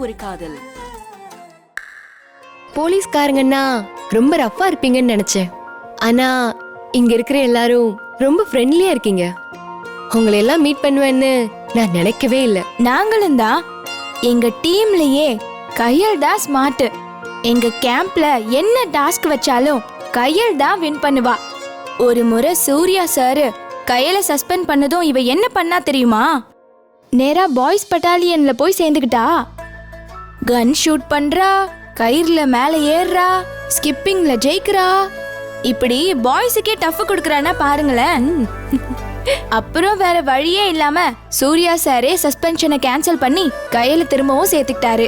ஒரு காதல். போலீஸ்காரங்கன்னா ரொம்ப ரஃபா இருப்பீங்கன்னு நினைச்சேன். ஆனா இங்க இருக்கிற எல்லாரும் ரொம்ப ஃப்ரெண்ட்லியா இருக்கீங்க. உங்களை எல்லாம் மீட் பண்ணுவேன்னு நான் நினைக்கவே இல்லை. நாங்களும் தான். எங்க டீம்லயே கையல் தான் ஸ்மார்ட். எங்க கேம்ப்ல என்ன டாஸ்க் வச்சாலும் கையல் தான் வின் பண்ணுவா. ஒரு முறை சூர்யா சார் கையலை சஸ்பெண்ட் பண்ணதும் இவ என்ன பண்ணா தெரியுமா? நேரா பாய்ஸ் பட்டாலியன்ல போய் சேர்ந்துக்கிட்டா. கன் ஷூட் பண்றா, கயிறுல மேல ஏறுறா, ஸ்கிப்பிங்ல ஜெயிக்கிறா. இப்படி பாய்ஸுக்கே டஃப் கொடுக்கறானா பாருங்களேன். அப்புறம் வேற வழியே இல்லாம சூர்யா சாரே சஸ்பென்ஷனை கேன்சல் பண்ணி கையில திரும்பவும் சேர்த்துக்கிட்டாரு.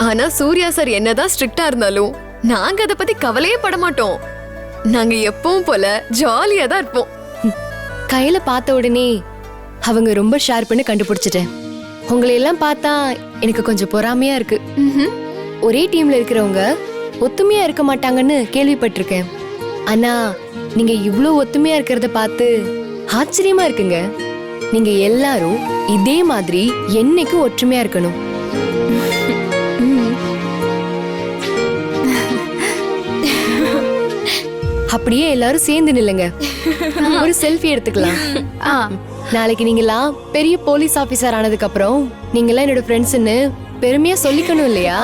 ஆனா சூர்யா சார் என்னதான் ஸ்ட்ரிக்டா இருந்தாலும் நாங்க அதை பத்தி கவலையே பட மாட்டோம். நாங்க எப்பவும் போல ஜாலியா தான் இருப்போம். கையில பார்த்த உடனே அவங்க ரொம்ப ஷார்ப்னு கண்டுபிடிச்சிட்டேன். உங்களை எல்லாம் பார்த்தா எனக்கு கொஞ்சம் பொறாமையா இருக்கு. ஒரே டீம்ல இருக்கிறவங்க ஒத்துமையா இருக்க மாட்டாங்கன்னு கேள்விப்பட்டிருக்கேன். ஆனா நீங்க இவ்ளோ ஒத்துமையா இருக்கிறத பார்த்து ஆச்சரியமா இருக்குங்க. நீங்க எல்லாரும் இதே மாதிரி என்னைக்கும் ஒற்றுமையா இருக்கணும். அப்படியே எல்லாரும் சேர்ந்து நில்லுங்க, ஒரு செல்ஃபி எடுத்துக்கலாம். நாளைக்கு நீங்களாம் பெரிய போலீஸ் ஆபீசர் ஆனதுக்கு அப்புறம் நீங்களாம் என்னோட ஃப்ரெண்ட்ஸ்னு பெருமையா சொல்லிக்கணும் இல்லையா?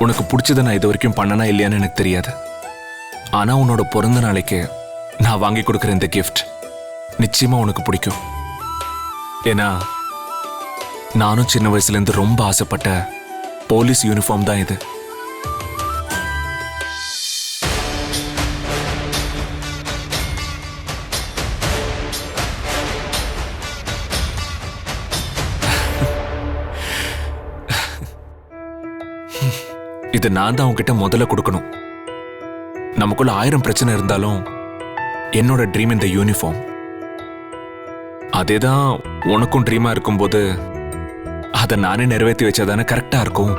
உனக்கு பிடிச்சதை நான் இது வரைக்கும் பண்ணனா இல்லையான்னு எனக்கு தெரியாது. ஆனா உன்னோட பிறந்த நாளைக்கு நான் வாங்கி கொடுக்குற இந்த கிஃப்ட் நிச்சயமா உனக்கு பிடிக்கும். ஏன்னா நானும் சின்ன வயசுல இருந்து ரொம்ப ஆசைப்பட்ட போலீஸ் யூனிஃபார்ம் தான் இது. இது நான் தான் உன்கிட்ட முதல்ல கொடுக்கணும். நமக்குள்ள 1000 பிரச்சனை இருந்தாலும் என்னோட ட்ரீம் இந்த யூனிஃபார்ம். அதேதான் உனக்கும் ட்ரீமா இருக்கும்போது அதை நானே நிறைவேற்றி வச்சாதானே கரெக்டா இருக்கும்.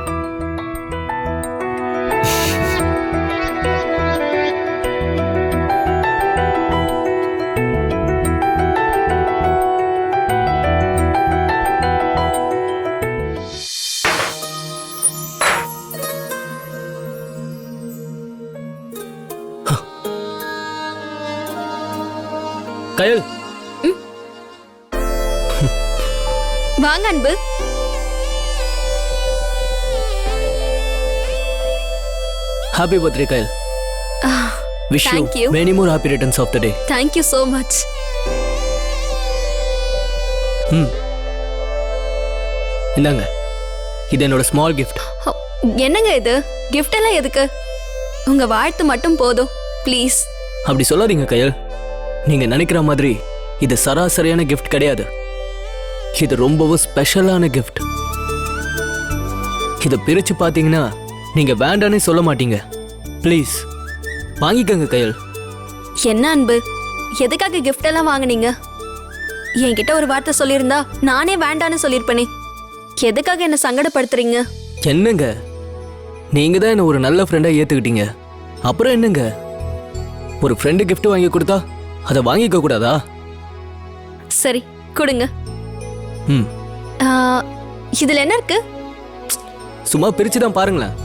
கயல், வாங்க அன்பு. Happy birthday Kayal. Wish you many more happy returns of the day. Thank you so much. இந்தாங்க, இது என்னோட ஸ்மால் கிஃப்ட். என்னங்க இது? கிஃப்ட் எல்லாம் எதுக்கு? உங்க வாழ்த்து மட்டும் போதும் ப்ளீஸ். அப்படி சொல்லாதீங்க கயல். நீங்க நினைக்கிற மாதிரி இது சராசரியான கிஃப்ட் கிடையாது. இது ரொம்பவும் ஸ்பெஷலான கிஃப்ட். இதை பிரிச்சு பாத்தீங்கன்னா நீங்க வேண்டானே சொல்ல மாட்டீங்க. ப்ளீஸ் வாங்கிக்கங்க கயல். என்ன அன்பு, எதுக்காக கிஃப்ட் எல்லாம் வாங்குனீங்க? என்கிட்ட ஒரு வார்த்தை சொல்லியிருந்தா நானே வேண்டான்னு சொல்லியிருப்பேனே. எதுக்காக என்ன சங்கடப்படுத்துறீங்க? என்னங்க, நீங்க தான் என்ன ஒரு நல்ல ஃப்ரெண்டா ஏத்துக்கிட்டீங்க. அப்புறம் என்னங்க, ஒரு ஃப்ரெண்டு கிஃப்ட் வாங்கி கொடுத்தா அதை வாங்கிக்க கூடாதா? சரி கொடுங்க. இதுல என்ன இருக்கு? சும்மா பிரிச்சுதான் பாருங்களேன்.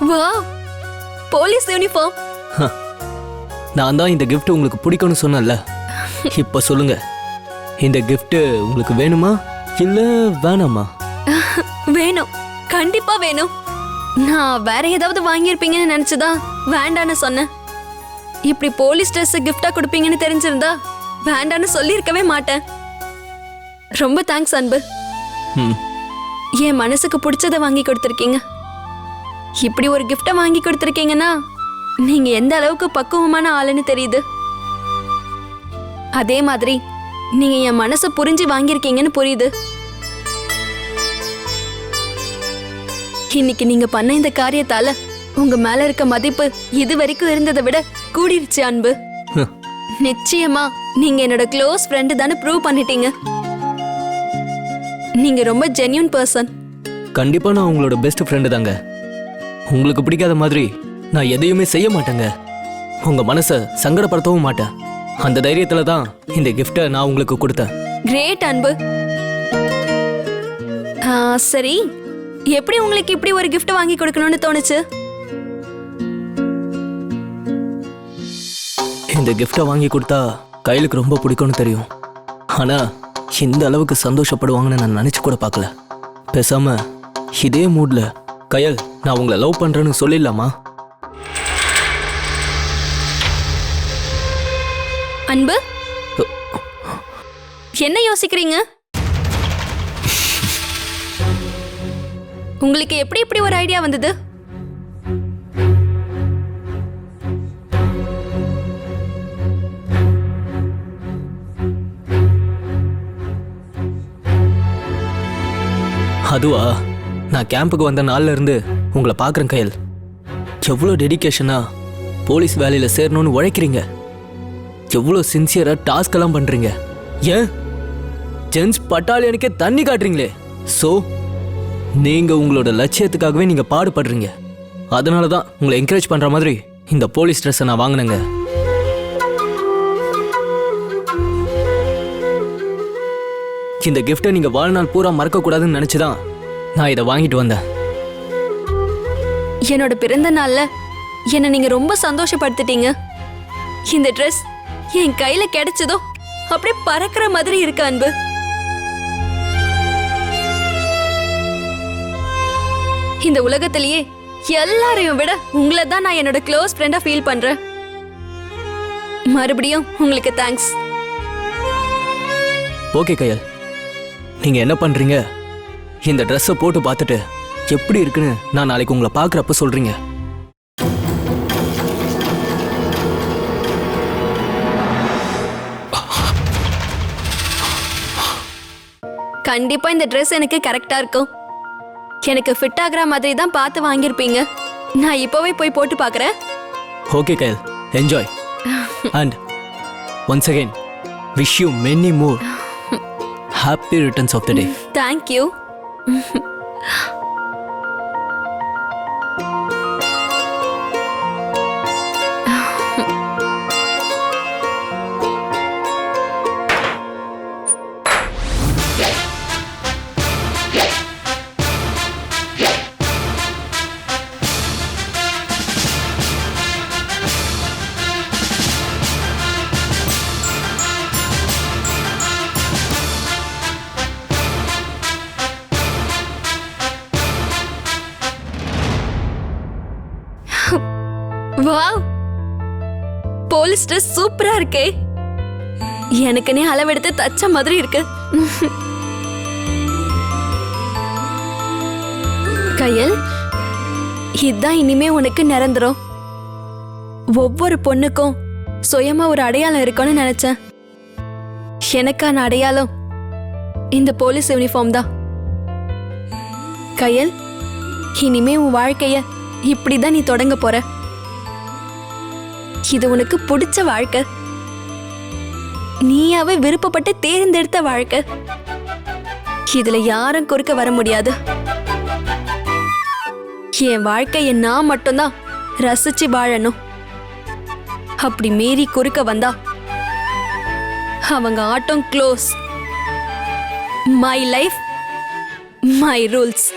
Wow, police uniform. நான் தான் இந்த கிஃப்ட் உங்களுக்கு பிடிக்கும்னு சொன்னேன்ல. இப்ப சொல்லுங்க, இந்த கிஃப்ட் உங்களுக்கு வேணுமா இல்ல வேணாமா? வேணும், கண்டிப்பா வேணும். நான் வேற ஏதாவது வாங்கியிருப்பீங்கன்னு நினைச்சுதான் வேண்டான்னு சொன்னேன். இப்படி போலீஸ் ட்ரெஸ் கிஃப்டா கொடுப்பீங்கன்னு தெரிஞ்சிருந்தா வேண்டான்னு சொல்லியிருக்கவே மாட்டேன். ரொம்ப தேங்க்ஸ் அன்பு. என் மனசுக்கு பிடிச்சதை வாங்கி கொடுத்துருக்கீங்க. இப்படி ஒரு கிஃப்டை வாங்கி கொடுத்துருக்கீங்கன்னா நீங்க எந்த அளவுக்கு பக்குவமான ஆளுன்னு தெரியுது. அதே மாதிரி நீங்க என் மனசை புரிஞ்சு வாங்கியிருக்கீங்கன்னு புரியுது. இன்னைக்கு நீங்க பண்ண இந்த காரியத்தால உங்க மேல இருக்க மதிப்பு இது வரைக்கும் இருந்ததை விட கூடிருச்சு அன்பு. நிச்சயமா நீங்க என்னோட க்ளோஸ் ஃப்ரெண்டு தானே ப்ரூவ் பண்ணிட்டீங்க. நீங்க ரொம்ப ஜென்யூன் பர்சன். கண்டிப்பா நான் உங்களோட பெஸ்ட் ஃப்ரெண்டு தாங்க. உங்களுக்கு பிடிக்காத மாதிரி நான் எதையுமே செய்ய மாட்டேங்க. உங்க மனசை சங்கடப்படுத்தவும் மாட்டேன். அந்த தைரியத்துல தான் இந்த கிஃப்டை நான் உங்களுக்கு கொடுத்தேன். கிரேட் அன்பு. சரி, எப்படி உங்களுக்கு இப்படி ஒரு gift வாங்கி கொடுக்கணும்னு தோணுச்சு? இந்த கிஃப்டை வாங்கி கொடுத்தா கையிலுக்கு ரொம்ப பிடிக்கும்னு தெரியும். ஆனா இந்த அளவுக்கு சந்தோஷப்படுவாங்கன்னு நான் நினைச்சு கூட பார்க்கல. பேசாம இதே மூட்ல கயல் நான் உங்களை லவ் பண்றேன்னு சொல்லிடலாமா? அன்பு, என்ன யோசிக்கிறீங்க? உங்களுக்கு எப்படி இப்படி ஒரு ஐடியா வந்தது? அதுவா, நான் கேம்புக்கு வந்த நாள்ல இருந்து உங்களை பார்க்குறேன் கயல். எவ்வளோ டெடிகேஷனா போலீஸ் வேலையில சேரணும்னு உழைக்கிறீங்க. எவ்வளோ சின்சியரா டாஸ்க் எல்லாம் பண்றீங்க. ஏன் ஜென்ஸ் பட்டாலியனுக்கே தண்ணி காட்டுறீங்களே. ஸோ நீங்க உங்களோட லட்சியத்துக்காகவே நீங்க பாடுபடுறீங்க. அதனால தான் உங்களை என்கரேஜ் பண்ற மாதிரி இந்த போலீஸ் ட்ரெஸ்ஸை நான் வாங்கினேங்க. இந்த கிஃப்டை நீங்க வாழ்நாள் பூரா மறக்க கூடாதுன்னு நினைச்சுதான் நான் இதை வாங்கிட்டு வந்தேன். என்னோட பிறந்த நாள்ல என்ன நீங்க ரொம்ப சந்தோஷப்படுத்திட்டீங்க. இந்த ட்ரெஸ் என் கையில கிடைச்சதோ அப்படியே பறக்கிற மாதிரி இருக்கு அன்பு. இந்த உலகத்திலேயே எல்லாரையும் விட உங்களை தான் நான் என்னோட க்ளோஸ் ஃப்ரெண்டா ஃபீல் பண்றேன். மறுபடியும் உங்களுக்கு தேங்க்ஸ். ஓகே கயல், நீங்க என்ன பண்றீங்க? இந்த ட்ரெஸ்ஸை போட்டு பார்த்துட்டு எப்படி இருக்குன்னு நான் நாளைக்கு உங்களை பார்க்குறப்ப சொல்றீங்க. கண்டிப்பா இந்த ட்ரெஸ் எனக்கு கரெக்டா இருக்கும். எனக்கு ஃபிட் ஆகுற மாதிரி தான் பார்த்து வாங்கியிருப்பீங்க. நான் இப்போவே போய் போட்டு பார்க்குறேன். Okay Kayal, enjoy. And once again wish you many more happy returns of the day. Thank you. Wow, police dress சூப்பரா இருக்கே. எனக்குனே அளவெடுத்து தச்ச மாதிரி இருக்கு. கயல், இதுதான் இனிமே உனக்கு நிரந்தரம். ஒவ்வொரு பொண்ணுக்கும் சுயமா ஒரு அடையாளம் இருக்கும்னு நினைச்சேன். எனக்கான அடையாளம் இந்த போலீஸ் யூனிஃபார்ம் தான். கயல், இனிமே உன் வாழ்க்கைய இப்படிதான் நீ தொடங்க போற. இது உனக்கு பிடிச்ச வாழ்க்கை. நீயாவே விருப்பப்பட்டு தேர்ந்தெடுத்த வாழ்க்கை. இதுல யாரும் குறுக்க வர முடியாது. என் வாழ்க்கைய நான் மட்டும்தான் ரசிச்சு வாழணும். அப்படி மீறி குறுக்க வந்தா அவங்க ஆட்டம் close. My life my rules.